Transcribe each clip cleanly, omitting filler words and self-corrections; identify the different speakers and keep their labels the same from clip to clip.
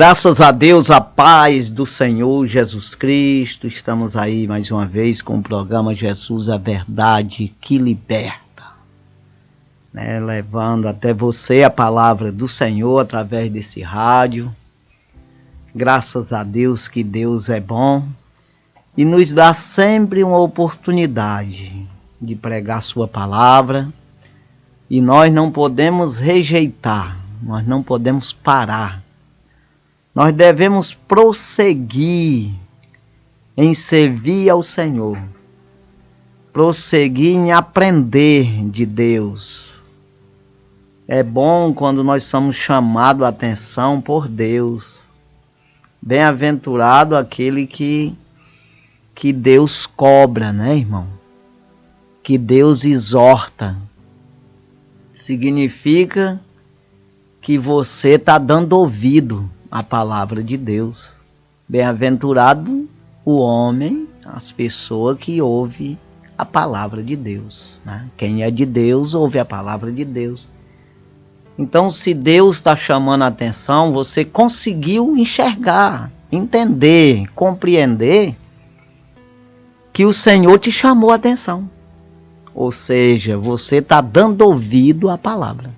Speaker 1: Graças a Deus, a paz do Senhor Jesus Cristo. Estamos aí mais uma vez com o programa Jesus, a Verdade que Liberta, né? Levando até você a palavra do Senhor através desse rádio. Graças a Deus que Deus é bom e nos dá sempre uma oportunidade de pregar sua palavra. E nós não podemos rejeitar, nós não podemos parar. Nós devemos prosseguir em servir ao Senhor, prosseguir em aprender de Deus. É bom quando nós somos chamados a atenção por Deus. Bem-aventurado aquele que Deus cobra, né, irmão? Que Deus exorta. Significa que você está dando ouvido a palavra de Deus. Bem-aventurado o homem, as pessoas que ouvem a palavra de Deus, né? Quem é de Deus ouve a palavra de Deus. Então, se Deus está chamando a atenção, você conseguiu enxergar, entender, compreender que o Senhor te chamou a atenção. Ou seja, você está dando ouvido à palavra.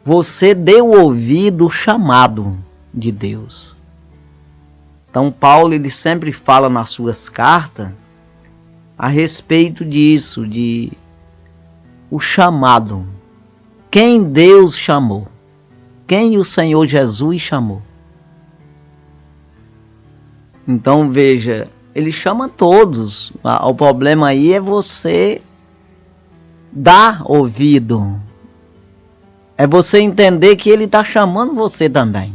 Speaker 1: Você deu ouvido ao chamado de Deus. Então Paulo ele sempre fala nas suas cartas a respeito disso, de o chamado. Quem Deus chamou? Quem o Senhor Jesus chamou? Então veja, ele chama todos. O problema aí é você dar ouvido. É você entender que ele está chamando você também.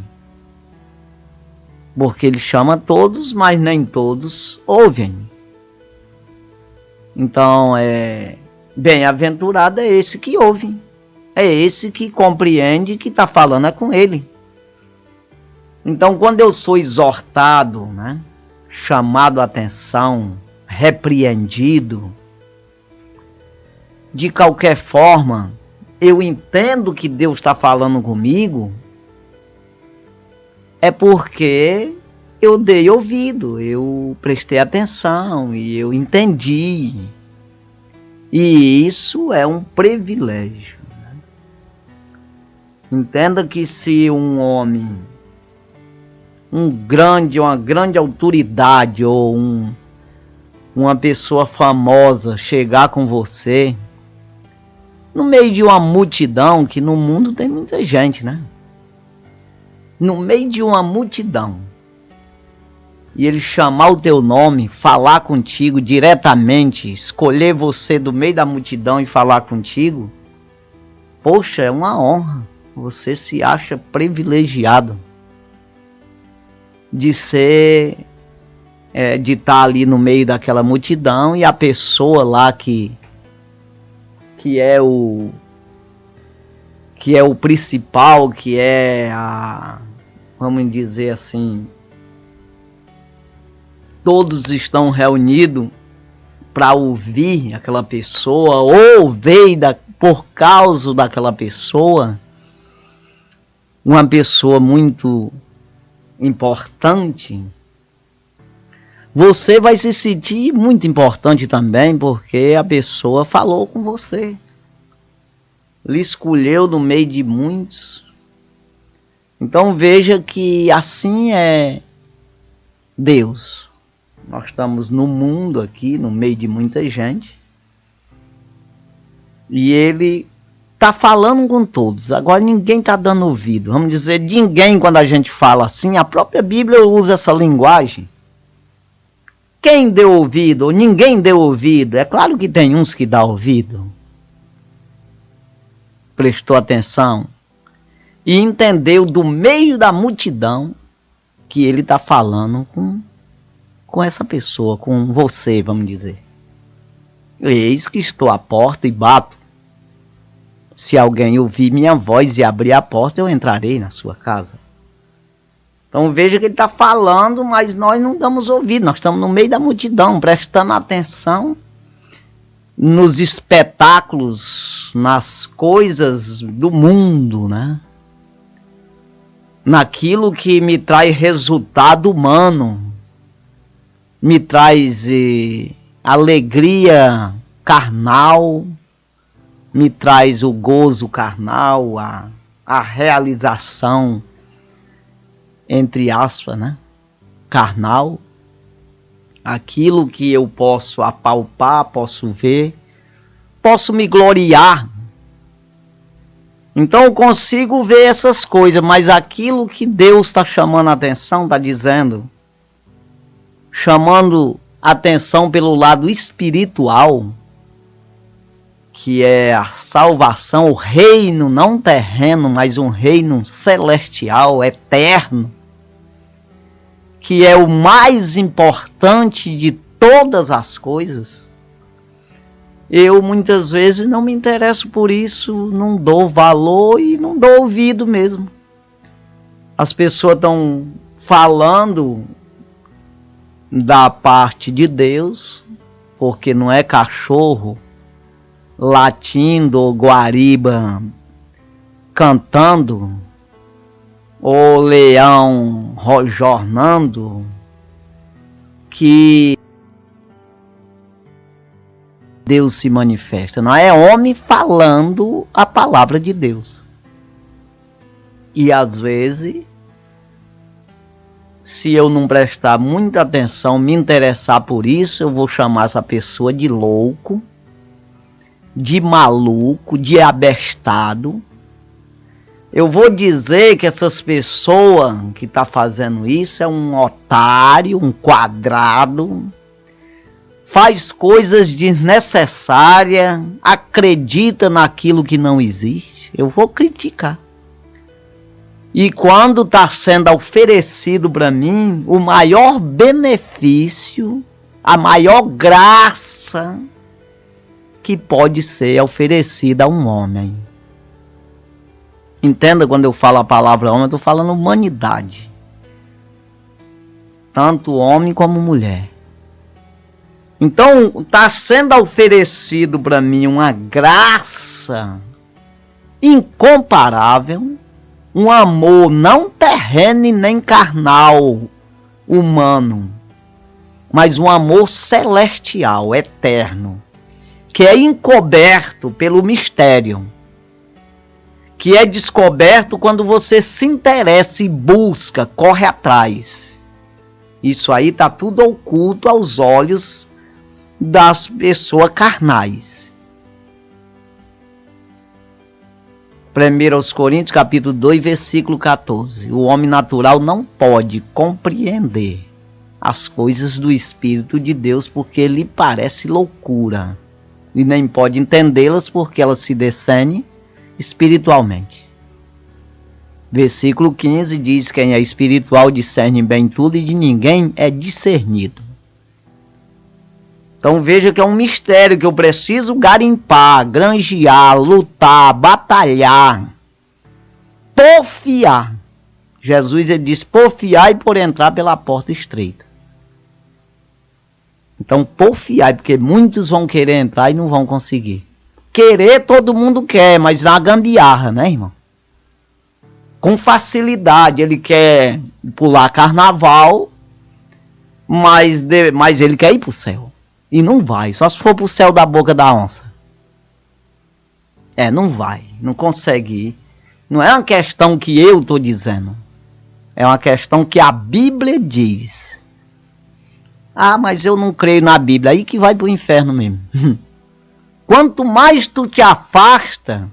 Speaker 1: Porque ele chama todos, mas nem todos ouvem. Então, bem-aventurado é esse que ouve. É esse que compreende que está falando é com ele. Então, quando eu sou exortado, né, chamado a atenção, repreendido, de qualquer forma, eu entendo que Deus está falando comigo, é porque eu dei ouvido, eu prestei atenção e eu entendi. E isso é um privilégio, né? Entenda que se um homem, uma grande autoridade ou uma pessoa famosa chegar com você, no meio de uma multidão, que no mundo tem muita gente, né? No meio de uma multidão, e ele chamar o teu nome, falar contigo diretamente, escolher você do meio da multidão e falar contigo, poxa, é uma honra. Você se acha privilegiado de ser, de estar ali no meio daquela multidão e a pessoa lá que é o principal, que é vamos dizer assim, todos estão reunidos para ouvir aquela pessoa, ou veio por causa daquela pessoa, uma pessoa muito importante, você vai se sentir muito importante também, porque a pessoa falou com você. Lhe escolheu no meio de muitos. Então veja que assim é Deus. Nós estamos no mundo aqui, no meio de muita gente. E Ele está falando com todos. Agora ninguém está dando ouvido. Vamos dizer, ninguém, quando a gente fala assim, a própria Bíblia usa essa linguagem. Quem deu ouvido ou ninguém deu ouvido? É claro que tem uns que dão ouvido. Prestou atenção e entendeu do meio da multidão que ele está falando com essa pessoa, com você, vamos dizer. Eis que estou à porta e bato. Se alguém ouvir minha voz e abrir a porta, eu entrarei na sua casa. Então veja que ele está falando, mas nós não damos ouvido. Nós estamos no meio da multidão, prestando atenção nos espetáculos, nas coisas do mundo, né? naquilo que me traz resultado humano, me traz alegria carnal, me traz o gozo carnal, a realização, entre aspas, né? Carnal, aquilo que eu posso apalpar, posso ver, posso me gloriar. Então eu consigo ver essas coisas, mas aquilo que Deus está chamando a atenção, está dizendo, chamando a atenção pelo lado espiritual, que é a salvação, o reino não terreno, mas um reino celestial, eterno, que é o mais importante de todas as coisas. Eu muitas vezes não me interesso por isso, não dou valor e não dou ouvido mesmo. As pessoas estão falando da parte de Deus, porque não é cachorro latindo ou guariba cantando, ou leão rojornando, que Deus se manifesta. Não é homem falando a palavra de Deus. E às vezes, se eu não prestar muita atenção, me interessar por isso, eu vou chamar essa pessoa de louco, de maluco, de abestado. Eu vou dizer que essas pessoas que estão fazendo isso é um otário, um quadrado, faz coisas desnecessárias, acredita naquilo que não existe. Eu vou criticar. E quando está sendo oferecido para mim o maior benefício, a maior graça que pode ser oferecida a um homem. Entenda, quando eu falo a palavra homem, eu estou falando humanidade. Tanto homem como mulher. Então, está sendo oferecido para mim uma graça incomparável, um amor não terreno e nem carnal, humano, mas um amor celestial, eterno, que é encoberto pelo mistério, que é descoberto quando você se interessa e busca, corre atrás. Isso aí está tudo oculto aos olhos das pessoas carnais. 1 Coríntios capítulo 2, versículo 14. O homem natural não pode compreender as coisas do Espírito de Deus, porque lhe parece loucura, e nem pode entendê-las porque elas se discernem espiritualmente. Versículo 15 diz: quem é espiritual discerne bem tudo, e de ninguém é discernido. Então veja que é um mistério que eu preciso garimpar, granjear, lutar, batalhar, porfiar. Jesus ele diz: porfiai por entrar pela porta estreita. Então porfiai, porque muitos vão querer entrar e não vão conseguir. Querer todo mundo quer, mas na gambiarra, né, irmão? Com facilidade. Ele quer pular carnaval, mas ele quer ir para o céu. E não vai, só se for para o céu da boca da onça. Não vai, não consegue ir. Não é uma questão que eu estou dizendo. É uma questão que a Bíblia diz. Ah, mas eu não creio na Bíblia. Aí que vai para o inferno mesmo. Quanto mais tu te afasta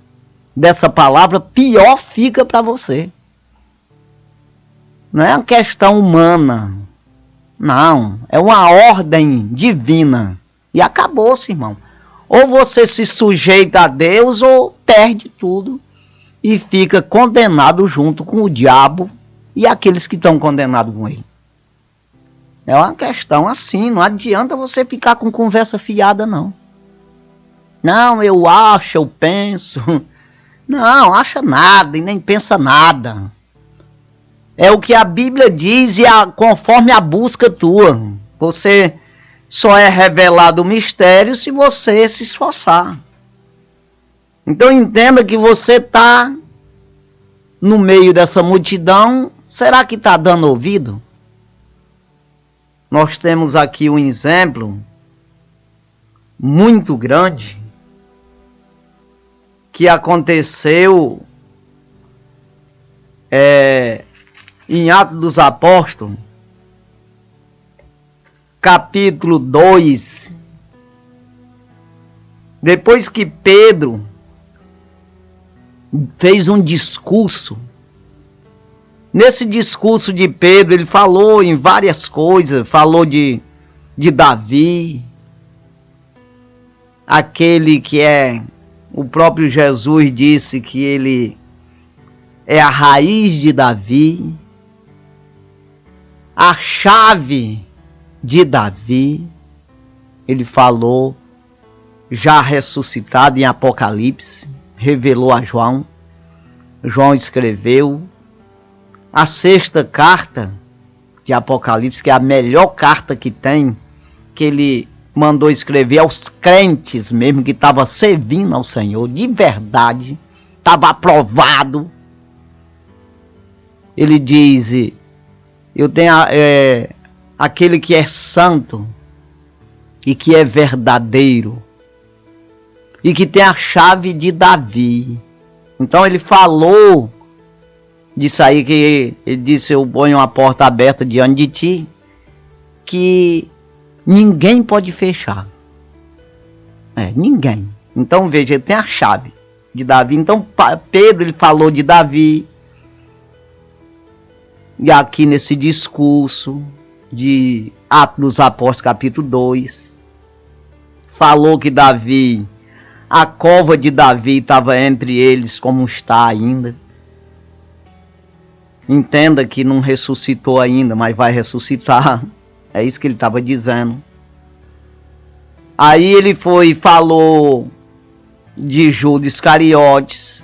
Speaker 1: dessa palavra, pior fica para você. Não é uma questão humana. Não, é uma ordem divina. E acabou-se, irmão. Ou você se sujeita a Deus ou perde tudo e fica condenado junto com o diabo e aqueles que estão condenados com ele. É uma questão assim, não adianta você ficar com conversa fiada, não. Não, eu acho, eu penso. Não, acha nada e nem pensa nada. É o que a Bíblia diz e conforme a busca tua. Você só é revelado o mistério se você se esforçar. Então entenda que você está no meio dessa multidão, será que está dando ouvido? Nós temos aqui um exemplo muito grande que aconteceu em Atos dos Apóstolos, capítulo 2, depois que Pedro fez um discurso. Nesse discurso de Pedro, ele falou em várias coisas, falou de Davi, aquele que o próprio Jesus disse que ele é a raiz de Davi, a chave de Davi. Ele falou, já ressuscitado em Apocalipse, revelou a João. João escreveu a 6ª carta de Apocalipse, que é a melhor carta que tem, que ele mandou escrever aos crentes mesmo, que estava servindo ao Senhor, de verdade, estava aprovado. Ele diz, eu tenho aquele que é santo e que é verdadeiro e que tem a chave de Davi. Então ele falou disso aí, que ele disse, eu ponho uma porta aberta diante de ti, que ninguém pode fechar. Ninguém. Então veja, ele tem a chave de Davi. Então Pedro, ele falou de Davi, e aqui nesse discurso de Atos dos Apóstolos, capítulo 2, falou que Davi, a cova de Davi estava entre eles, como está ainda. Entenda que não ressuscitou ainda, mas vai ressuscitar. É isso que ele estava dizendo. Aí ele falou de Judas Iscariotes,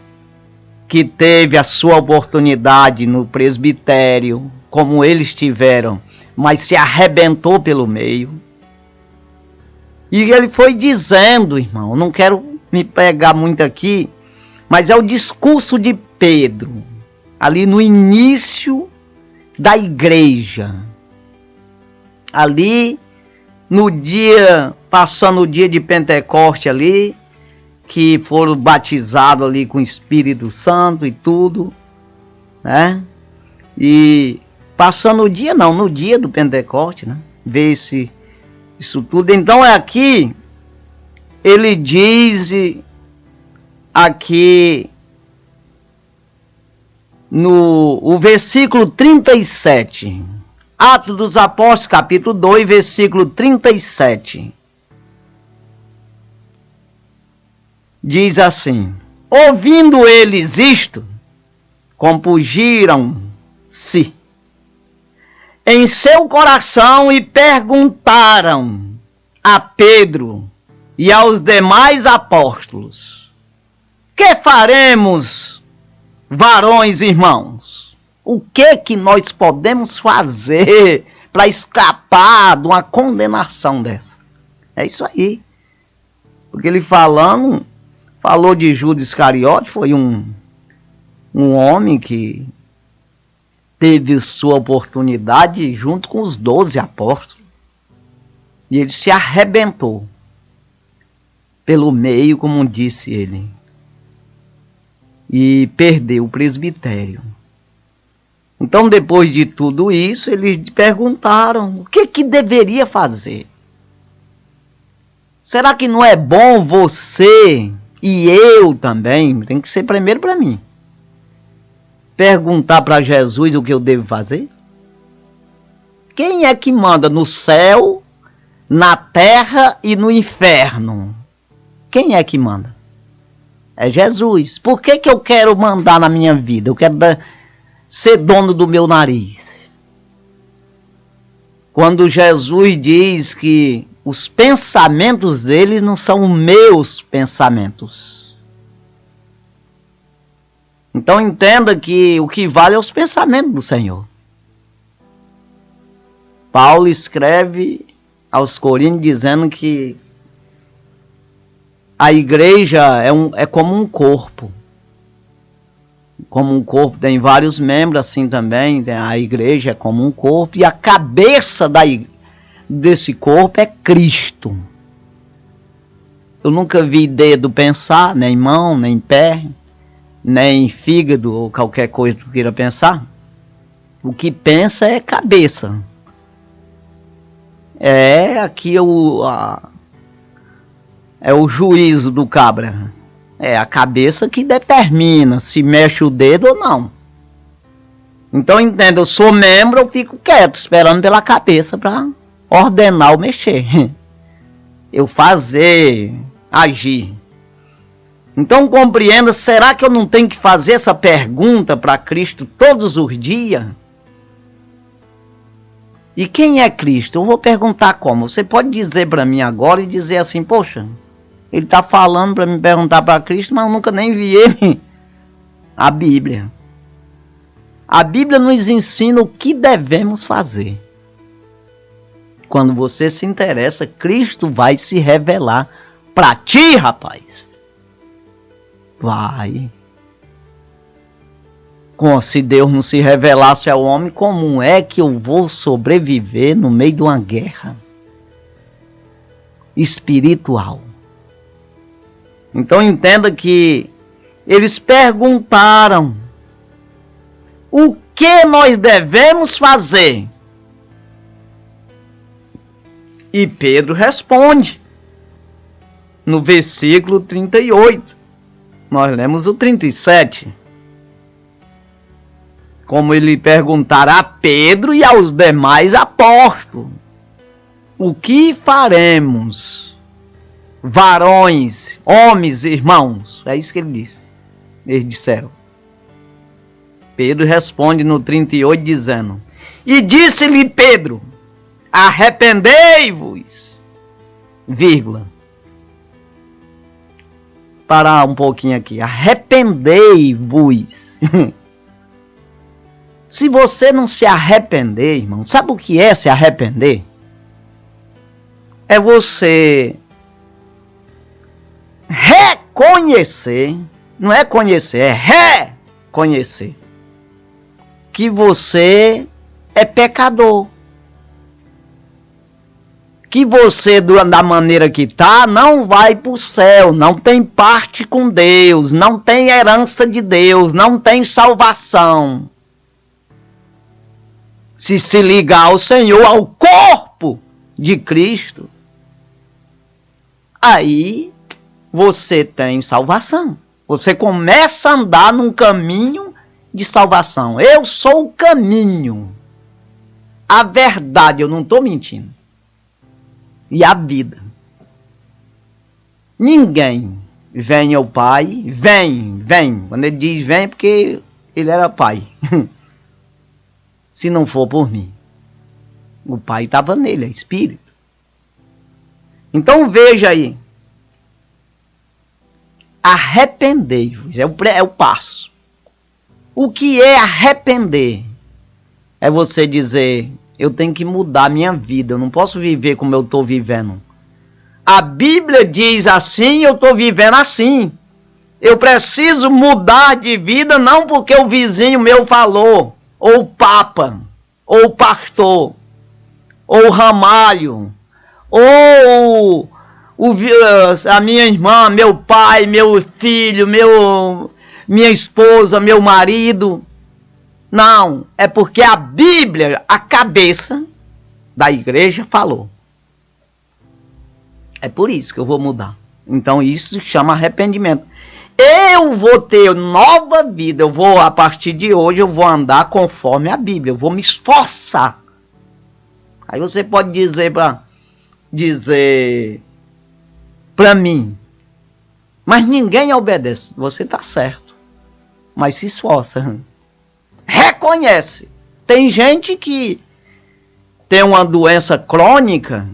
Speaker 1: que teve a sua oportunidade no presbitério, como eles tiveram, mas se arrebentou pelo meio. E ele foi dizendo, irmão, não quero me pegar muito aqui, mas é o discurso de Pedro, ali no início da igreja, ali no dia, passando o dia de Pentecoste ali, que foram batizados ali com o Espírito Santo e tudo, né? E passando o dia, não, no dia do Pentecoste, né? Ver isso tudo. Então aqui, ele diz aqui no versículo 37, Atos dos Apóstolos, capítulo 2, versículo 37. Diz assim: ouvindo eles isto, compungiram-se em seu coração e perguntaram a Pedro e aos demais apóstolos: que faremos, varões irmãos? O que nós podemos fazer para escapar de uma condenação dessa? É isso aí. Porque ele falou de Judas Iscariotes, foi um homem que teve sua oportunidade junto com os 12 apóstolos. E ele se arrebentou pelo meio, como disse ele. E perdeu o presbitério. Então, depois de tudo isso, eles perguntaram o que deveria fazer. Será que não é bom você e eu também, tem que ser primeiro para mim, perguntar para Jesus o que eu devo fazer? Quem é que manda no céu, na terra e no inferno? Quem é que manda? É Jesus. Por que eu quero mandar na minha vida? Eu quero ser dono do meu nariz. Quando Jesus diz que os pensamentos deles não são os meus pensamentos. Então entenda que o que vale é os pensamentos do Senhor. Paulo escreve aos Coríntios dizendo que a igreja é como um corpo. como um corpo tem vários membros, assim também a igreja é como um corpo, e a cabeça desse corpo é Cristo. Eu nunca vi dedo pensar, nem mão, nem pé, nem fígado ou qualquer coisa que queira pensar. O que pensa é cabeça. É aqui é o juízo do cabra. É a cabeça que determina se mexe o dedo ou não. Então entenda, eu sou membro, eu fico quieto, esperando pela cabeça para ordenar ou mexer. Eu fazer, agir. Então compreenda, será que eu não tenho que fazer essa pergunta para Cristo todos os dias? E quem é Cristo? Eu vou perguntar como. Você pode dizer para mim agora e dizer assim, poxa, ele está falando para me perguntar para Cristo, mas eu nunca nem vi ele. A Bíblia. A Bíblia nos ensina o que devemos fazer. Quando você se interessa, Cristo vai se revelar para ti, rapaz. Vai. Se Deus não se revelasse ao homem, como é que eu vou sobreviver no meio de uma guerra espiritual? Então entenda que eles perguntaram o que nós devemos fazer. E Pedro responde no versículo 38. Nós lemos o 37. Como ele perguntara a Pedro e aos demais apóstolos: o que faremos? Varões, homens, irmãos. É isso que ele disse. Eles disseram. Pedro responde no 38 dizendo: e disse-lhe Pedro: arrependei-vos, vírgula. Parar um pouquinho aqui. Arrependei-vos. Se você não se arrepender, irmão, sabe o que é se arrepender? É você reconhecer, não é conhecer, é reconhecer que você é pecador. Que você, da maneira que está, não vai para o céu, não tem parte com Deus, não tem herança de Deus, não tem salvação. Se ligar ao Senhor, ao corpo de Cristo, aí você tem salvação. Você começa a andar num caminho de salvação. Eu sou o caminho, a verdade, eu não estou mentindo, e a vida. Ninguém vem ao Pai, vem. Quando ele diz vem, é porque ele era Pai. Se não for por mim. O Pai estava nele, é Espírito. Então veja aí. Arrependei-vos, é o passo. O que é arrepender? É você dizer, eu tenho que mudar a minha vida, eu não posso viver como eu estou vivendo. A Bíblia diz assim, eu estou vivendo assim. Eu preciso mudar de vida, não porque o vizinho meu falou, ou o Papa, ou o pastor, ou o Ramalho, ou a minha irmã, meu pai, meu filho, minha esposa, meu marido. Não, é porque a Bíblia, a cabeça da igreja falou. É por isso que eu vou mudar. Então isso chama arrependimento. Eu vou ter nova vida, eu vou, a partir de hoje, eu vou andar conforme a Bíblia, eu vou me esforçar. Aí você pode dizer para mim, mas ninguém obedece. Você está certo, mas se esforça. Reconhece. Tem gente que tem uma doença crônica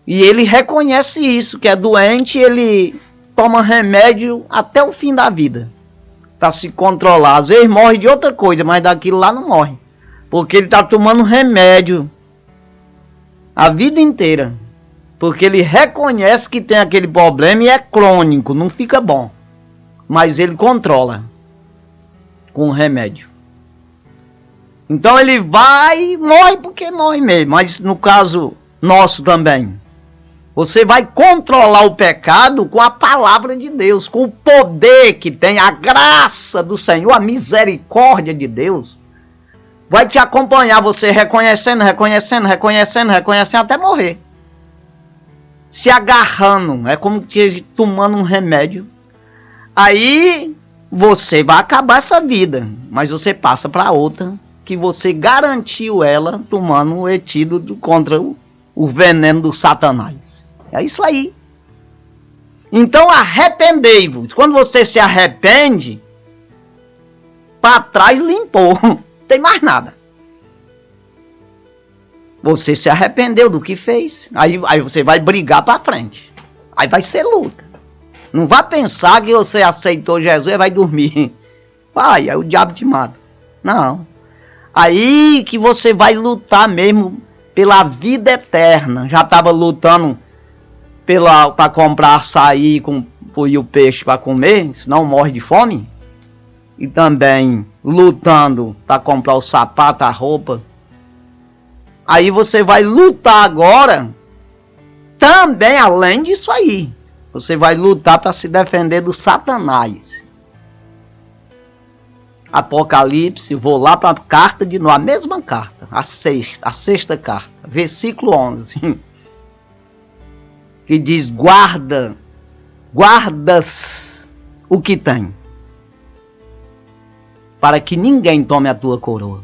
Speaker 1: e ele reconhece isso, que é doente, ele toma remédio até o fim da vida para se controlar. Às vezes morre de outra coisa, mas daquilo lá não morre, porque ele está tomando remédio a vida inteira, porque ele reconhece que tem aquele problema e é crônico, não fica bom, mas ele controla. com o remédio. Então ele morre porque morre mesmo. Mas no caso nosso também, você vai controlar o pecado com a palavra de Deus, com o poder que tem, a graça do Senhor, a misericórdia de Deus. Vai te acompanhar, você reconhecendo até morrer. Se agarrando, é como que tomando um remédio. Aí você vai acabar essa vida, mas você passa para outra que você garantiu ela tomando o etídoto contra o veneno do Satanás. É isso aí. Então arrependei-vos. Quando você se arrepende, para trás limpou. Não tem mais nada. Você se arrependeu do que fez. Aí você vai brigar para frente. Aí vai ser luta. Não vá pensar que você aceitou Jesus e vai dormir. Vai, aí o diabo te mata. Não. Aí que você vai lutar mesmo pela vida eterna. Já estava lutando para comprar açaí e o peixe para comer, senão morre de fome. E também lutando para comprar o sapato, a roupa. Aí você vai lutar agora, também além disso aí. Você vai lutar para se defender do Satanás. Apocalipse, vou lá para a carta de Noé, a mesma carta, a sexta carta, versículo 11. Que diz, guardas o que tem, para que ninguém tome a tua coroa.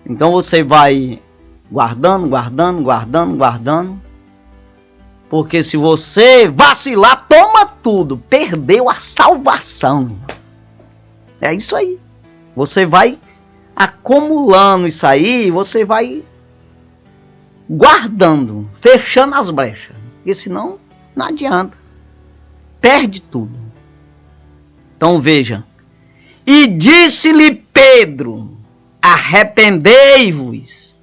Speaker 1: Então você vai guardando, porque se você vacilar, toma tudo, perdeu a salvação. É isso aí. Você vai acumulando isso aí, você vai guardando, fechando as brechas, porque senão não adianta, perde tudo. Então veja, e disse-lhe Pedro, arrependei-vos,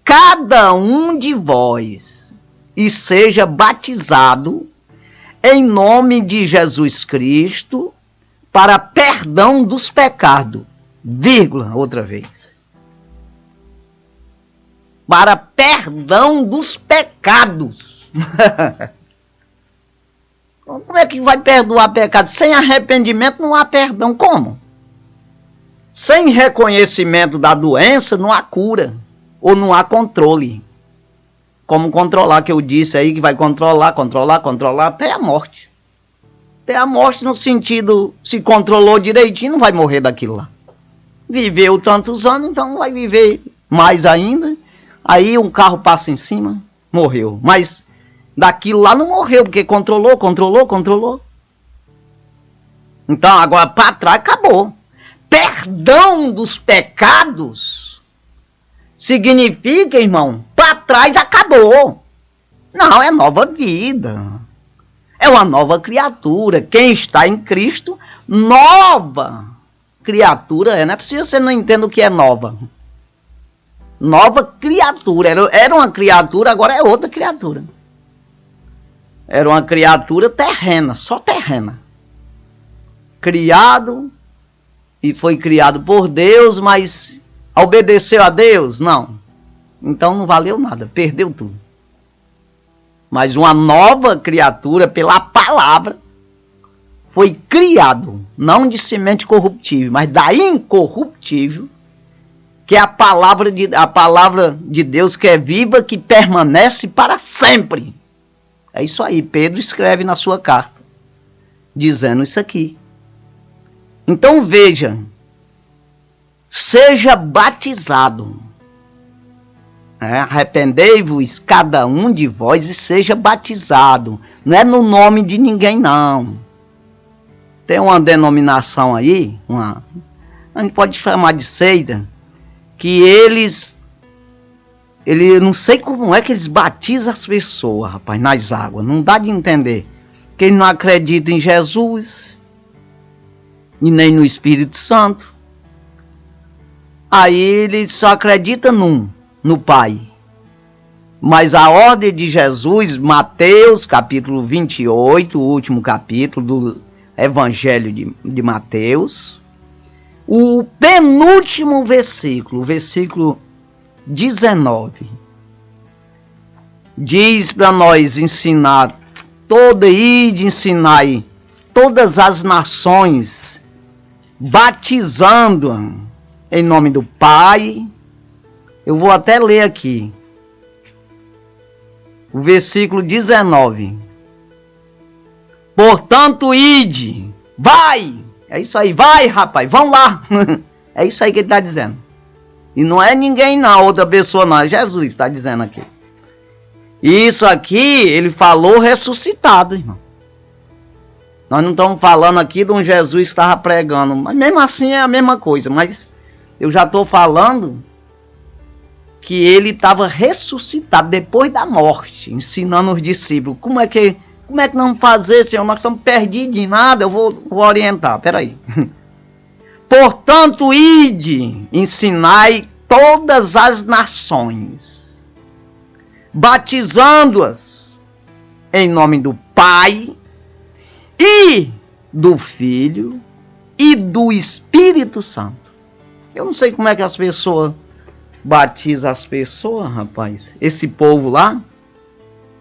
Speaker 1: cada um de vós, e seja batizado em nome de Jesus Cristo, para perdão dos pecados, outra vez. Para perdão dos pecados. Como é que vai perdoar pecado? Sem arrependimento não há perdão. Como? Sem reconhecimento da doença não há cura. Ou não há controle. Como controlar, que eu disse aí, que vai controlar até a morte. Até a morte no sentido, se controlou direitinho, não vai morrer daquilo lá. Viveu tantos anos, então vai viver mais ainda. Aí um carro passa em cima, morreu. Mas daquilo lá não morreu, porque controlou. Então agora para trás acabou. Perdão dos pecados significa, irmão, para trás acabou. Não, é nova vida. É uma nova criatura. Quem está em Cristo, nova criatura é. Não é possível você não entenda o que é nova. Nova criatura. Era uma criatura, agora é outra criatura. Era uma criatura terrena, só terrena. Criado, e foi criado por Deus, mas obedeceu a Deus? Não. Então não valeu nada, perdeu tudo. Mas uma nova criatura, pela palavra, foi criado, não de semente corruptível, mas da incorruptível, que é a palavra de Deus, que é viva, que permanece para sempre. É isso aí, Pedro escreve na sua carta, dizendo isso aqui. Então veja, seja batizado. Arrependei-vos cada um de vós e seja batizado. Não é no nome de ninguém, não. Tem uma denominação aí, a gente pode chamar de seita, que eles não sei como é que eles batizam as pessoas, rapaz, nas águas. Não dá de entender. Que eles não acreditam em Jesus e nem no Espírito Santo. Aí eles só acreditam no Pai. Mas a ordem de Jesus, Mateus capítulo 28, o último capítulo do Evangelho de Mateus, O penúltimo versículo, o versículo 19, diz para nós ensinar, ensinai todas as nações, batizando em nome do Pai. Eu vou até ler aqui, o versículo 19. Portanto, ide, vai. É isso aí, vai, rapaz, vão lá. É isso aí que ele está dizendo. E não é ninguém não, outra pessoa não, é Jesus está dizendo aqui. Isso aqui, ele falou ressuscitado, irmão. Nós não estamos falando aqui de um Jesus que estava pregando, mas mesmo assim é a mesma coisa. Mas eu já estou falando que ele estava ressuscitado depois da morte, ensinando os discípulos. Como é que nós vamos fazer, Senhor? Nós estamos perdidos em nada, eu vou orientar, peraí. Portanto, ide, ensinai todas as nações, batizando-as em nome do Pai, e do Filho, e do Espírito Santo. Eu não sei como é que as pessoas batizam as pessoas, rapaz. Esse povo lá,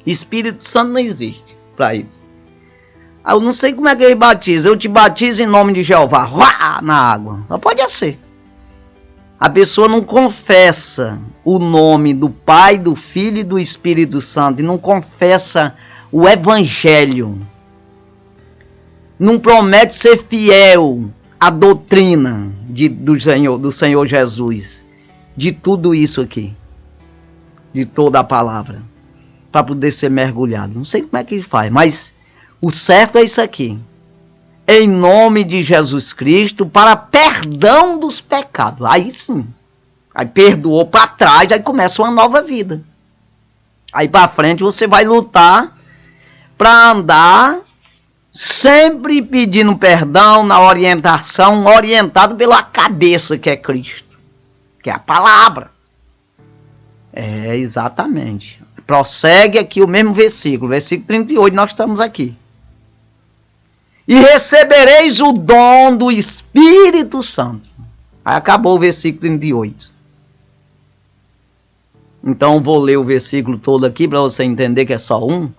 Speaker 1: Espírito Santo não existe para eles. Eu não sei como é que ele batiza. Eu te batizo em nome de Jeová, uá, na água. Só pode ser. A pessoa não confessa o nome do Pai, do Filho e do Espírito Santo, e não confessa o Evangelho. Não promete ser fiel à doutrina do Senhor Jesus. De tudo isso aqui. De toda a palavra. Para poder ser mergulhado. Não sei como é que ele faz, mas o certo é isso aqui. Em nome de Jesus Cristo, para perdão dos pecados. Aí sim. Aí perdoou para trás, aí começa uma nova vida. Aí para frente você vai lutar para andar sempre pedindo perdão na orientação, orientado pela cabeça que é Cristo, que é a palavra. É, exatamente. Prossegue aqui o mesmo versículo 38, nós estamos aqui. E recebereis o dom do Espírito Santo. Aí acabou o versículo 38. Então vou ler o versículo todo aqui para você entender que é só um.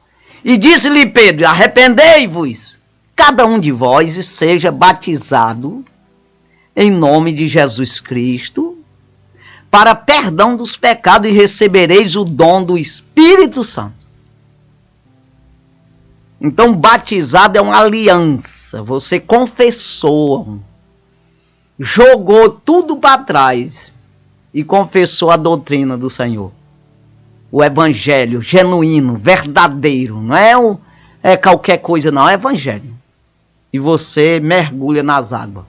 Speaker 1: E disse-lhe Pedro, arrependei-vos, cada um de vós, e seja batizado em nome de Jesus Cristo, para perdão dos pecados, e recebereis o dom do Espírito Santo. Então, batizado é uma aliança. Você confessou, jogou tudo para trás e confessou a doutrina do Senhor. O evangelho genuíno, verdadeiro. Não é qualquer coisa, não. É evangelho. E você mergulha nas águas.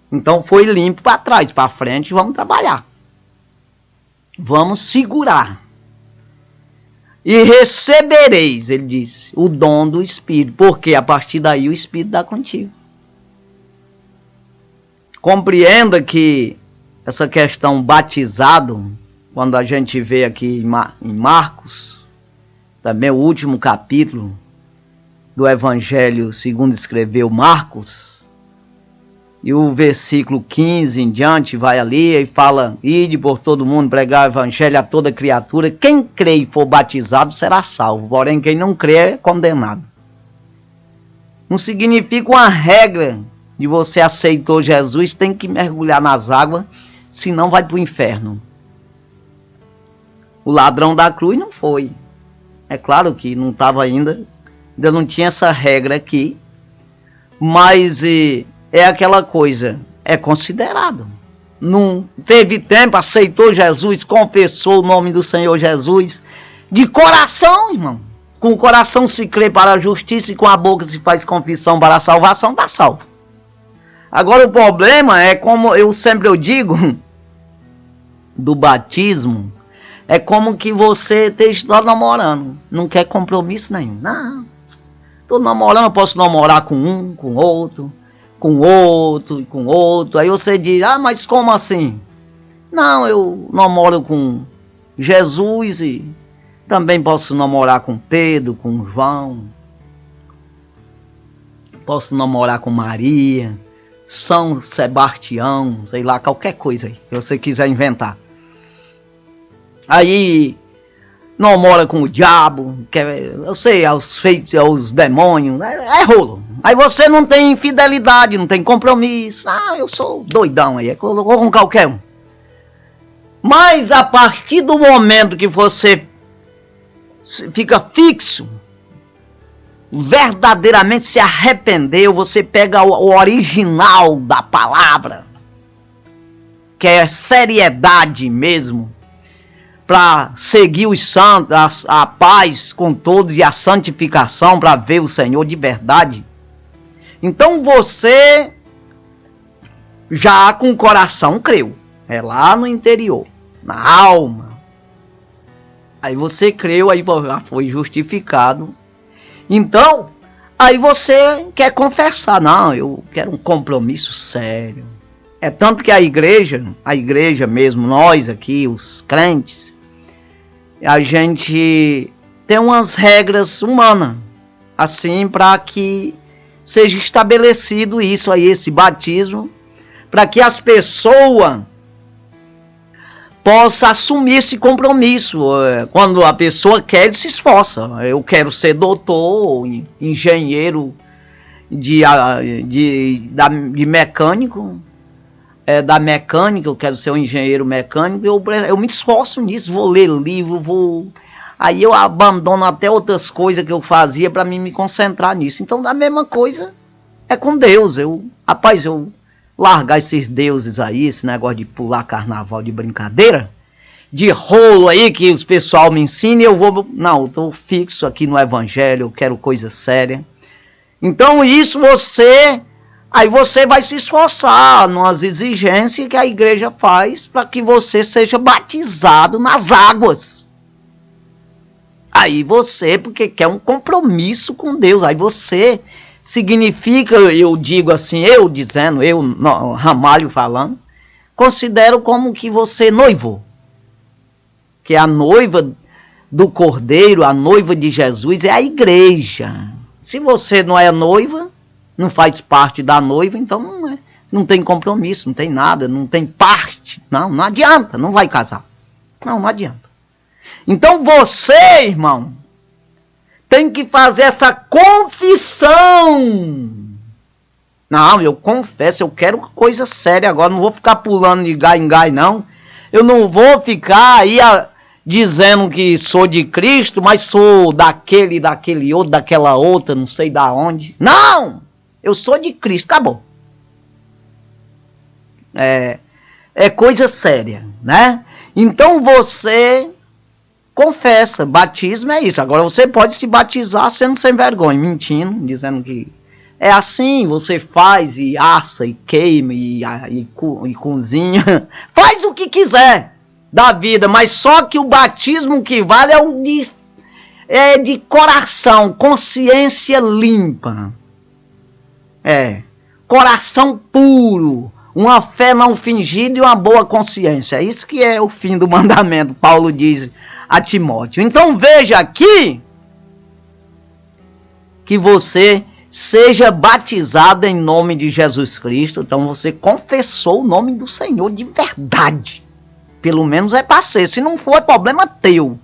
Speaker 1: Então, foi limpo para trás, para frente, vamos trabalhar. Vamos segurar. E recebereis, ele disse, o dom do Espírito. Porque a partir daí o Espírito dá contigo. Compreenda que essa questão batizado, quando a gente vê aqui em Marcos, também o último capítulo do Evangelho segundo escreveu Marcos, e o versículo 15 em diante vai ali e fala: ide por todo mundo, pregar o evangelho a toda criatura. Quem crê e for batizado será salvo, porém quem não crê é condenado. Não significa uma regra de você aceitou Jesus, tem que mergulhar nas águas, senão vai para o inferno. O ladrão da cruz não foi. É claro que não estava ainda não tinha essa regra aqui, mas é aquela coisa, é considerado. Não teve tempo, aceitou Jesus, confessou o nome do Senhor Jesus, de coração, irmão. Com o coração se crê para a justiça e com a boca se faz confissão para a salvação, está salvo. Agora o problema é, como eu sempre digo, do batismo, é como que você esteja só namorando, não quer compromisso nenhum. Não, estou namorando, eu posso namorar com um, com outro, com outro e com outro. Aí você diz, mas como assim? Não, eu namoro com Jesus e também posso namorar com Pedro, com João. Posso namorar com Maria. São Sebastião, sei lá, qualquer coisa aí, que você quiser inventar. Aí não mora com o diabo, eu sei, aos feitos, aos demônios, é rolo. Aí você não tem fidelidade, não tem compromisso. Ah, eu sou doidão aí, colocou com qualquer um. Mas a partir do momento que você fica fixo, verdadeiramente se arrependeu, você pega o original da palavra, que é seriedade mesmo, para seguir os santos, a paz com todos e a santificação, para ver o Senhor de verdade. Então você já com o coração creu, é lá no interior, na alma. Aí você creu, aí já foi justificado. Então, aí você quer confessar, não, eu quero um compromisso sério. É tanto que a igreja mesmo, nós aqui, os crentes, a gente tem umas regras humanas, assim, para que seja estabelecido isso aí, esse batismo, para que as pessoas possam assumir esse compromisso. Quando a pessoa quer, ele se esforça. Eu quero ser doutor, engenheiro de mecânico, da mecânica, eu quero ser um engenheiro mecânico, eu me esforço nisso, vou ler livro, aí eu abandono até outras coisas que eu fazia para me concentrar nisso. Então a mesma coisa é com Deus. Eu largar esses deuses aí, esse negócio de pular carnaval de brincadeira, de rolo aí que os pessoal me ensina, eu estou fixo aqui no evangelho, eu quero coisa séria. Então isso aí você vai se esforçar nas exigências que a igreja faz para que você seja batizado nas águas. Aí você, porque quer um compromisso com Deus, aí você significa, eu digo assim, Ramalho falando, considero como que você noivou, que a noiva do Cordeiro, a noiva de Jesus é a igreja. Se você não é noiva, não faz parte da noiva, então não tem compromisso, não tem nada, não tem parte. Não adianta, não vai casar. Não adianta. Então você, irmão, tem que fazer essa confissão. Não, eu confesso, eu quero coisa séria agora, não vou ficar pulando de gai em gai, não. Eu não vou ficar aí dizendo que sou de Cristo, mas sou daquele outro, daquela outra, não sei da onde. Não! Eu sou de Cristo, acabou. É coisa séria, né? Então você confessa, batismo é isso. Agora você pode se batizar sendo sem vergonha, mentindo, dizendo que é assim, você faz e assa e queima e cozinha, faz o que quiser da vida, mas só que o batismo que vale é de coração, consciência limpa. Coração puro, uma fé não fingida e uma boa consciência. É isso que é o fim do mandamento, Paulo diz a Timóteo. Então veja aqui que você seja batizado em nome de Jesus Cristo. Então você confessou o nome do Senhor de verdade. Pelo menos é para ser. Se não for, é problema teu.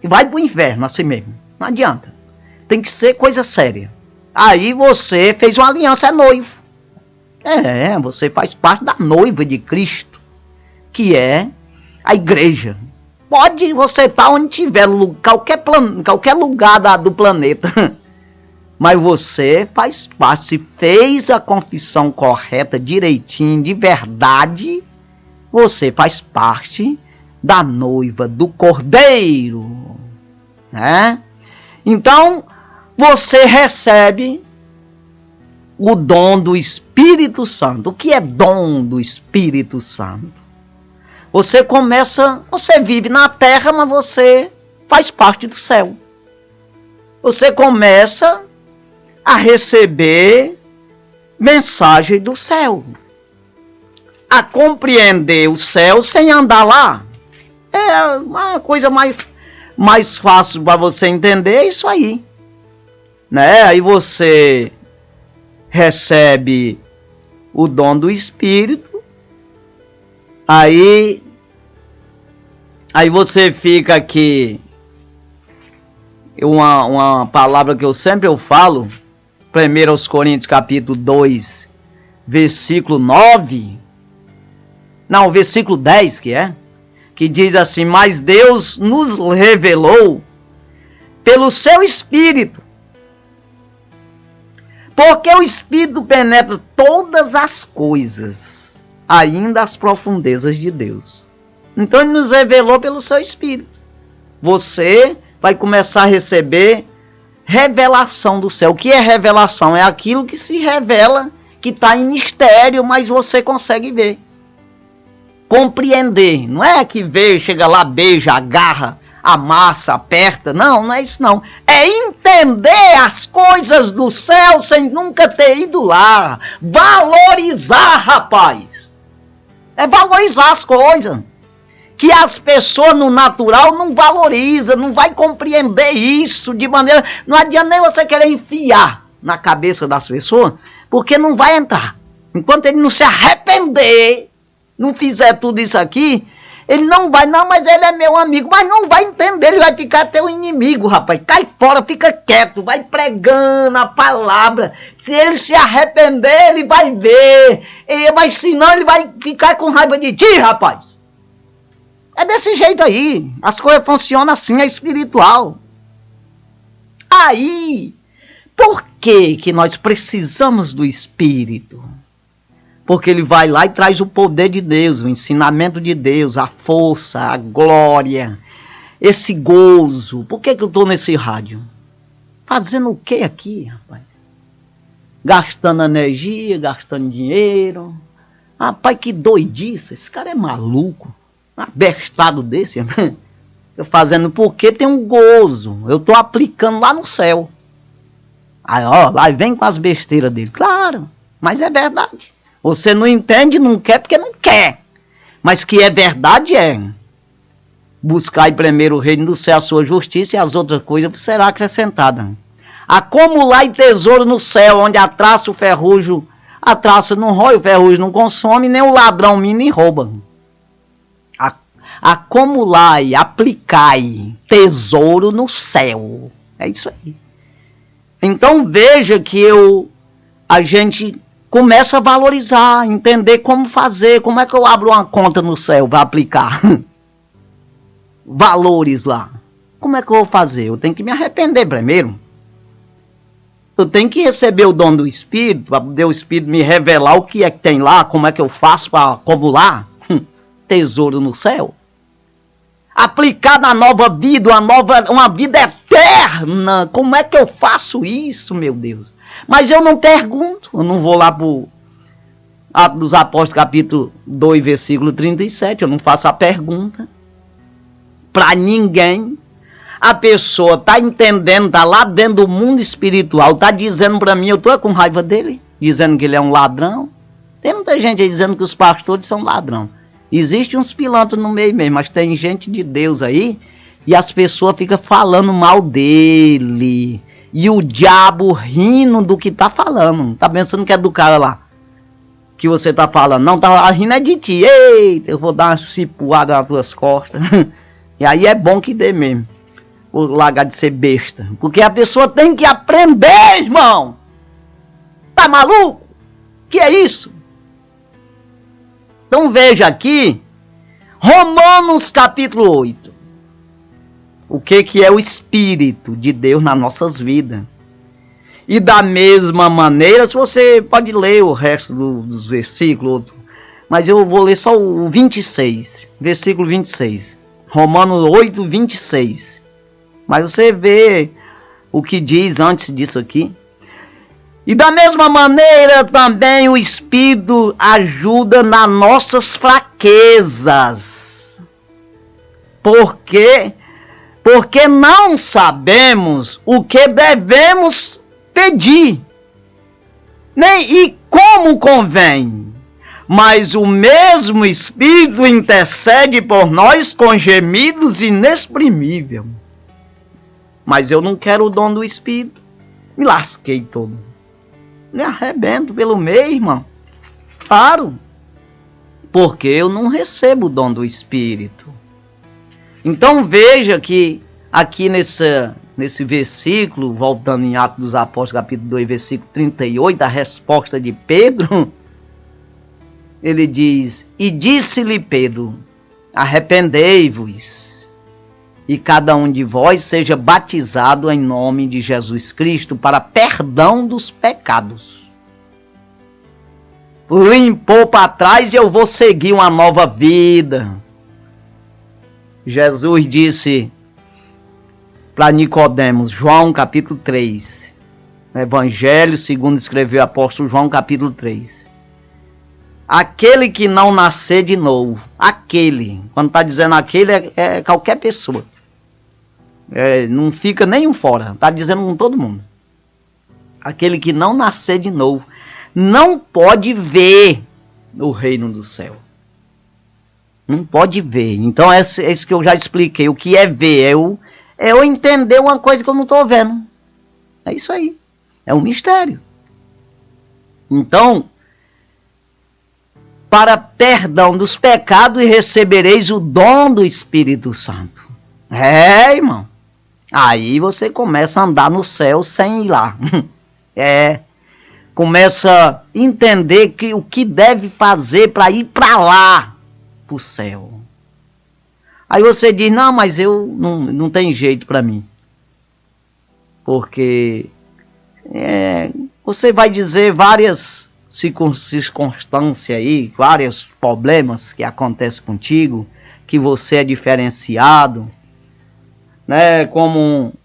Speaker 1: E vai pro inferno assim mesmo. Não adianta. Tem que ser coisa séria. Aí você fez uma aliança, é noivo. Você faz parte da noiva de Cristo, que é a igreja. Pode você estar onde tiver, qualquer lugar do planeta. Mas você faz parte, se fez a confissão correta, direitinho, de verdade, você faz parte da noiva do Cordeiro. Né? Então, você recebe o dom do Espírito Santo. O que é dom do Espírito Santo? Você vive na terra, mas você faz parte do céu. Você começa a receber mensagem do céu. A compreender o céu sem andar lá. É uma coisa mais fácil para você entender, é isso aí. Né? Aí você recebe o dom do Espírito, aí você fica aqui, uma palavra que eu sempre falo, 1 Coríntios capítulo 2, versículo 9, não, versículo 10 que diz assim: mas Deus nos revelou pelo seu Espírito, porque o Espírito penetra todas as coisas, ainda as profundezas de Deus. Então ele nos revelou pelo seu Espírito. Você vai começar a receber revelação do céu. O que é revelação? É aquilo que se revela, que está em mistério, mas você consegue ver, compreender. Não é que vê, chega lá, beija, agarra, amassa, aperta. Não, não é isso não. É entender as coisas do céu sem nunca ter ido lá. Valorizar, rapaz. É valorizar as coisas que as pessoas no natural não valorizam, não vai compreender isso de maneira... Não adianta nem você querer enfiar na cabeça das pessoas, porque não vai entrar. Enquanto ele não se arrepender, não fizer tudo isso aqui, ele não vai, não, mas ele é meu amigo, mas não vai entender, ele vai ficar teu inimigo, rapaz. Cai fora, fica quieto, vai pregando a palavra. Se ele se arrepender, ele vai ver, mas senão ele vai ficar com raiva de ti, rapaz. É desse jeito aí, as coisas funcionam assim, é espiritual. Aí, por que nós precisamos do Espírito? Porque ele vai lá e traz o poder de Deus, o ensinamento de Deus, a força, a glória, esse gozo. Por que eu estou nesse rádio? Fazendo o que aqui, rapaz? Gastando energia, gastando dinheiro. Rapaz, que doidice, esse cara é maluco. Um abestado desse, eu fazendo porque tem um gozo. Eu estou aplicando lá no céu. Aí, ó, lá vem com as besteiras dele. Claro, mas é verdade. Você não entende, não quer porque não quer. Mas que é verdade é. Buscai primeiro o reino do céu, a sua justiça, e as outras coisas serão acrescentadas. Acumulai tesouro no céu, onde a traça o ferrugem, a traça não rói, o ferrugem não consome, nem o ladrão mina e rouba. Acumulai, aplicai tesouro no céu. É isso aí. Então veja que a gente começa a valorizar, entender como fazer, como é que eu abro uma conta no céu para aplicar valores lá. Como é que eu vou fazer? Eu tenho que me arrepender primeiro. Eu tenho que receber o dom do Espírito, para poder o Espírito me revelar o que é que tem lá, como é que eu faço para acumular tesouro no céu. Aplicar na nova vida, uma vida eterna. Como é que eu faço isso, meu Deus? Mas eu não pergunto, eu não vou lá para o Atos dos Apóstolos, capítulo 2, versículo 37, eu não faço a pergunta para ninguém. A pessoa está entendendo, está lá dentro do mundo espiritual, está dizendo para mim, eu estou com raiva dele, dizendo que ele é um ladrão. Tem muita gente aí dizendo que os pastores são ladrão. Existem uns pilantras no meio mesmo, mas tem gente de Deus aí, e as pessoas ficam falando mal dele. E o diabo rindo do que tá falando. Tá pensando que é do cara lá que você tá falando. Não, tá rindo é de ti. Eita, eu vou dar uma cipuada nas tuas costas. E aí é bom que dê mesmo. Vou largar de ser besta. Porque a pessoa tem que aprender, irmão. Tá maluco? Que é isso? Então veja aqui, Romanos capítulo 8. O que é o Espírito de Deus nas nossas vidas. E da mesma maneira, se você pode ler o resto dos versículos, mas eu vou ler só o 26, versículo 26. Romanos 8, 26. Mas você vê o que diz antes disso aqui. E da mesma maneira também o Espírito ajuda nas nossas fraquezas. Porque não sabemos o que devemos pedir, nem e como convém. Mas o mesmo Espírito intercede por nós com gemidos inexprimíveis. Mas eu não quero o dom do Espírito. Me lasquei todo. Me arrebento pelo meio, irmão. Claro, porque eu não recebo o dom do Espírito. Então veja que aqui nesse versículo, voltando em Atos dos Apóstolos, capítulo 2, versículo 38, a resposta de Pedro, ele diz: e disse-lhe Pedro, arrependei-vos, e cada um de vós seja batizado em nome de Jesus Cristo para perdão dos pecados. Limpou para trás e eu vou seguir uma nova vida. Jesus disse para Nicodemos, João capítulo 3, Evangelho segundo escreveu o apóstolo João capítulo 3. Aquele que não nascer de novo, aquele, quando está dizendo aquele, é qualquer pessoa. Não fica nenhum fora, está dizendo com todo mundo. Aquele que não nascer de novo, não pode ver o reino do céu. Não pode ver. Então é isso que eu já expliquei. O que é ver? É eu entender uma coisa que eu não estou vendo. É isso aí. É um mistério. Então, para perdão dos pecados, recebereis o dom do Espírito Santo. Irmão. Aí você começa a andar no céu sem ir lá. Começa a entender o que deve fazer para ir para lá, para o céu. Aí você diz, não, mas eu não tem jeito para mim. Porque você vai dizer várias circunstâncias aí, vários problemas que acontecem contigo, que você é diferenciado, né? Como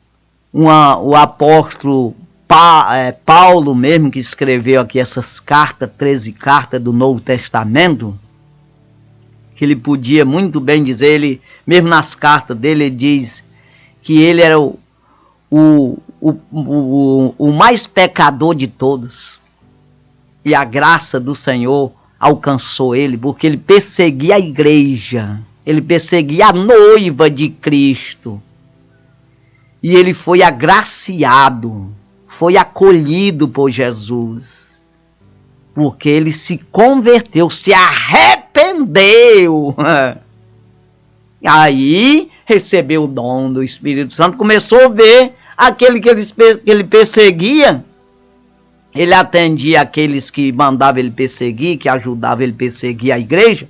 Speaker 1: o apóstolo Paulo mesmo, que escreveu aqui essas cartas, 13 cartas do Novo Testamento, que ele podia muito bem dizer, ele mesmo nas cartas dele, ele diz que ele era o mais pecador de todos. E a graça do Senhor alcançou ele, porque ele perseguia a igreja, ele perseguia a noiva de Cristo. E ele foi agraciado, foi acolhido por Jesus, porque ele se converteu, se arrependeu. Aí recebeu o dom do Espírito Santo, começou a ver aquele que ele perseguia. Ele atendia aqueles que mandavam ele perseguir, que ajudavam ele a perseguir a igreja.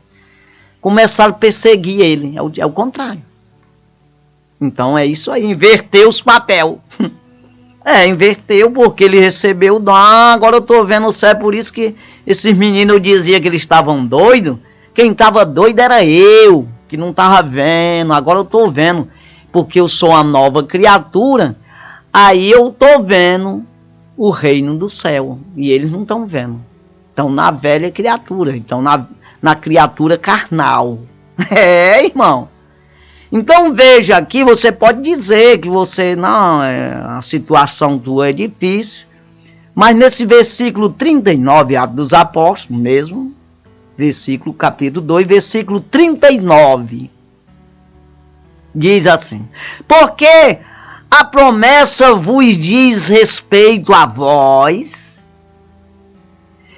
Speaker 1: Começaram a perseguir ele, é o contrário. Então é isso aí, inverteu os papéis. Inverteu porque ele recebeu o dom. Agora eu estou vendo o céu, por isso que esses meninos diziam que eles estavam doidos. Quem estava doido era eu, que não estava vendo. Agora eu estou vendo, porque eu sou uma nova criatura. Aí eu estou vendo o reino do céu, e eles não estão vendo. Estão na velha criatura, estão na criatura carnal. Irmão. Então veja aqui, você pode dizer que você, não, a situação tua é difícil, mas nesse versículo 39, Atos dos Apóstolos mesmo, versículo capítulo 2, versículo 39, diz assim: porque a promessa vos diz respeito a vós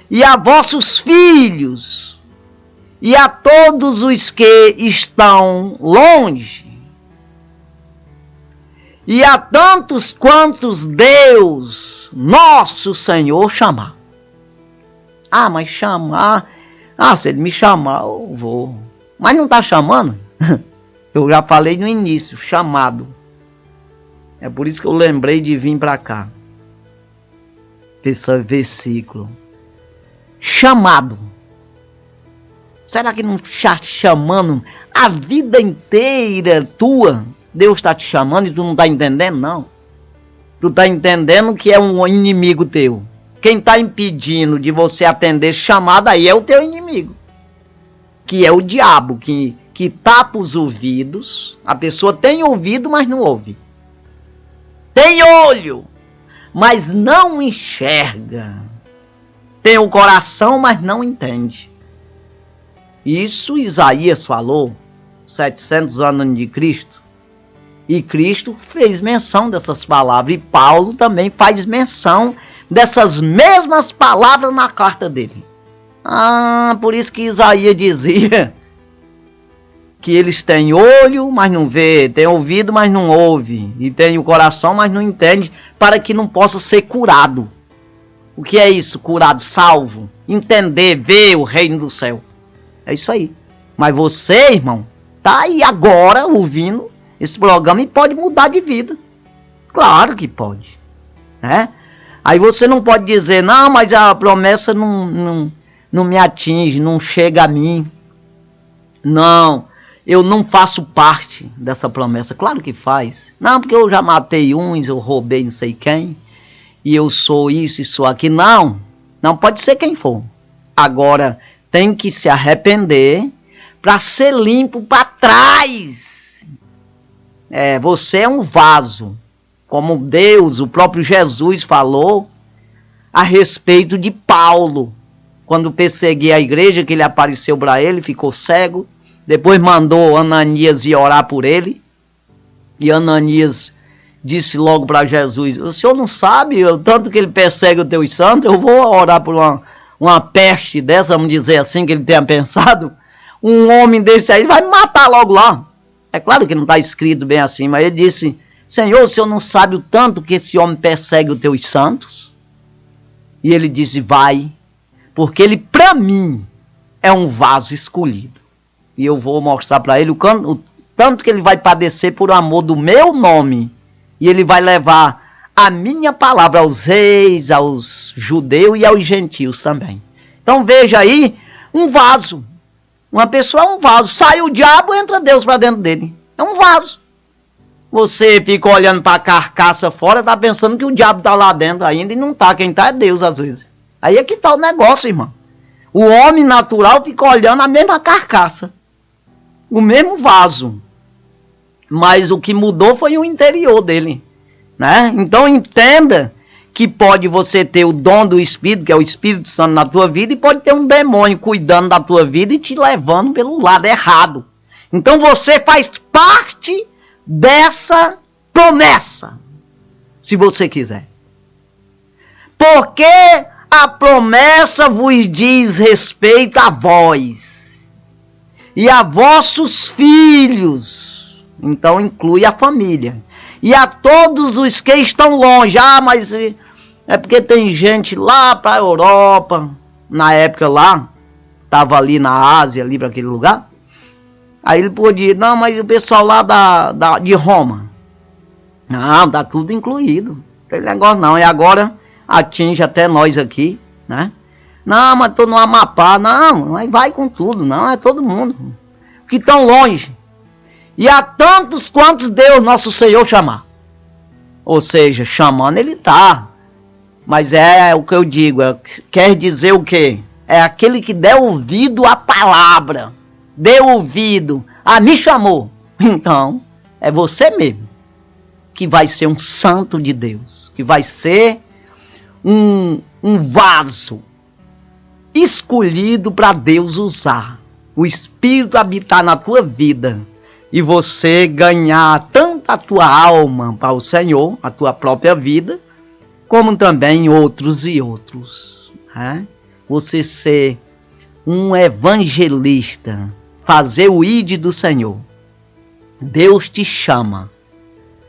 Speaker 1: e a vossos filhos e a todos os que estão longe, e a tantos quantos Deus, nosso Senhor, chamar. Mas chamar, se ele me chamar, eu vou. Mas não está chamando? Eu já falei no início, chamado. É por isso que eu lembrei de vir para cá. Esse versículo. Chamado. Será que não está te chamando a vida inteira tua? Deus está te chamando e tu não está entendendo, não. Tu está entendendo que é um inimigo teu. Quem está impedindo de você atender chamada aí é o teu inimigo. Que é o diabo, que tapa os ouvidos. A pessoa tem ouvido, mas não ouve. Tem olho, mas não enxerga. Tem o coração, mas não entende. Isso Isaías falou 700 anos antes de Cristo. E Cristo fez menção dessas palavras. E Paulo também faz menção dessas mesmas palavras na carta dele. Ah, por isso que Isaías dizia que eles têm olho, mas não vê, têm ouvido, mas não ouve, e têm o coração, mas não entende, para que não possa ser curado. O que é isso? Curado, salvo, entender, ver o reino do céu. É isso aí. Mas você, irmão, tá aí agora ouvindo esse programa e pode mudar de vida. Claro que pode, né? Aí você não pode dizer, não, mas a promessa não me atinge, não chega a mim. Não, eu não faço parte dessa promessa. Claro que faz. Não, porque eu já matei uns, eu roubei não sei quem, e eu sou isso e sou aquilo. Não, não pode ser quem for. Agora, tem que se arrepender para ser limpo para trás. Você é um vaso, como Deus, o próprio Jesus falou a respeito de Paulo. Quando perseguia a igreja, que ele apareceu para ele, ficou cego. Depois mandou Ananias ir orar por ele. E Ananias disse logo para Jesus, o senhor não sabe, tanto que ele persegue os teus santos, eu vou orar por uma peste dessa, vamos dizer assim, que ele tenha pensado. Um homem desse aí vai me matar logo lá. É claro que não está escrito bem assim, mas ele disse, Senhor, o senhor não sabe o tanto que esse homem persegue os teus santos? E ele disse, vai, porque ele para mim é um vaso escolhido. E eu vou mostrar para ele o tanto que ele vai padecer por amor do meu nome. E ele vai levar a minha palavra aos reis, aos judeus e aos gentios também. Então veja aí, um vaso. Uma pessoa é um vaso. Sai o diabo, entra Deus para dentro dele. É um vaso. Você fica olhando para a carcaça fora, está pensando que o diabo está lá dentro ainda e não está. Quem está é Deus às vezes. Aí é que está o negócio, irmão. O homem natural fica olhando a mesma carcaça. O mesmo vaso. Mas o que mudou foi o interior dele, né? Então entenda que pode você ter o dom do Espírito, que é o Espírito Santo na tua vida, e pode ter um demônio cuidando da tua vida e te levando pelo lado errado. Então você faz parte dessa promessa, se você quiser. Porque a promessa vos diz respeito a vós e a vossos filhos. Então inclui a família. E a todos os que estão longe. Ah, mas é porque tem gente lá para a Europa. Na época lá, estava ali na Ásia, ali para aquele lugar. Aí ele podia, não, mas o pessoal lá de Roma. Não, tá tudo incluído. Aquele negócio não. E agora atinge até nós aqui, né? Não, mas tô no Amapá. Não, mas vai com tudo. Não, é todo mundo. Que estão longe. E a tantos quantos Deus nosso Senhor chamar. Ou seja, chamando ele está. Mas é o que eu digo. Quer dizer o quê? É aquele que der ouvido à palavra. Deu ouvido. Me chamou. Então, é você mesmo. Que vai ser um santo de Deus. Que vai ser um vaso. Escolhido para Deus usar. O Espírito habitar na tua vida. E você ganhar tanto a tua alma para o Senhor, a tua própria vida, como também outros e outros. Né? Você ser um evangelista, fazer o ide do Senhor. Deus te chama.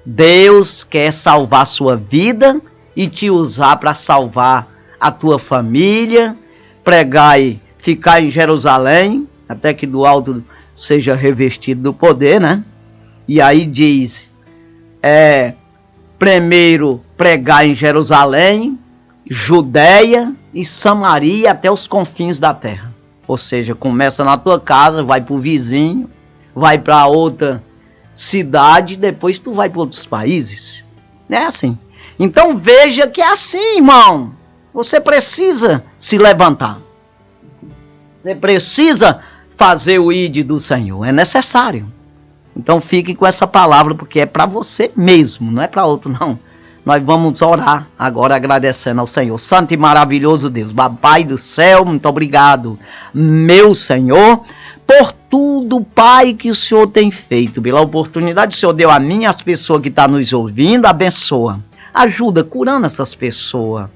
Speaker 1: Deus quer salvar a sua vida e te usar para salvar a tua família, pregar e ficar em Jerusalém, até que do alto seja revestido do poder, né? E aí diz, primeiro pregar em Jerusalém, Judeia e Samaria até os confins da terra. Ou seja, começa na tua casa, vai para o vizinho, vai para outra cidade, depois tu vai para outros países. Não é assim. Então veja que é assim, irmão. Você precisa se levantar. Você precisa fazer o ide do Senhor. É necessário. Então fique com essa palavra, porque é para você mesmo, não é para outro não. Nós vamos orar agora agradecendo ao Senhor. Santo e maravilhoso Deus, Pai do céu, muito obrigado, meu Senhor, por tudo, Pai, que o Senhor tem feito, pela oportunidade que o Senhor deu a mim, as pessoas que estão nos ouvindo, abençoa, ajuda curando essas pessoas,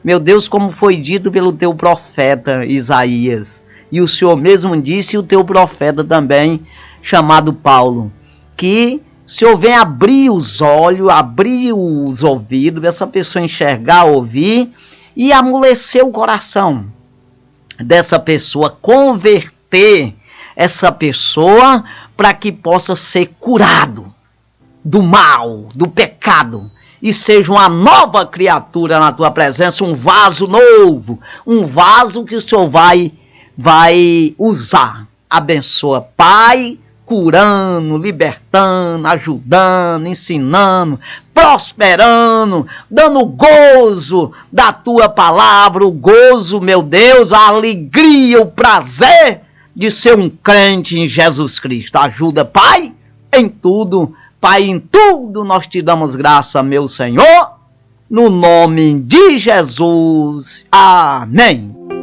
Speaker 1: Meu Deus, como foi dito pelo teu profeta Isaías. E o Senhor mesmo disse, e o teu profeta também, chamado Paulo, que o Senhor vem abrir os olhos, abrir os ouvidos, essa pessoa enxergar, ouvir, e amolecer o coração dessa pessoa, converter essa pessoa para que possa ser curado do mal, do pecado, e seja uma nova criatura na tua presença, um vaso novo, um vaso que o Senhor vai usar. Abençoa, Pai, curando, libertando, ajudando, ensinando, prosperando, dando gozo da tua palavra, o gozo, meu Deus, a alegria, o prazer de ser um crente em Jesus Cristo. Ajuda, Pai, em tudo. Pai, em tudo nós te damos graça, meu Senhor, no nome de Jesus. Amém.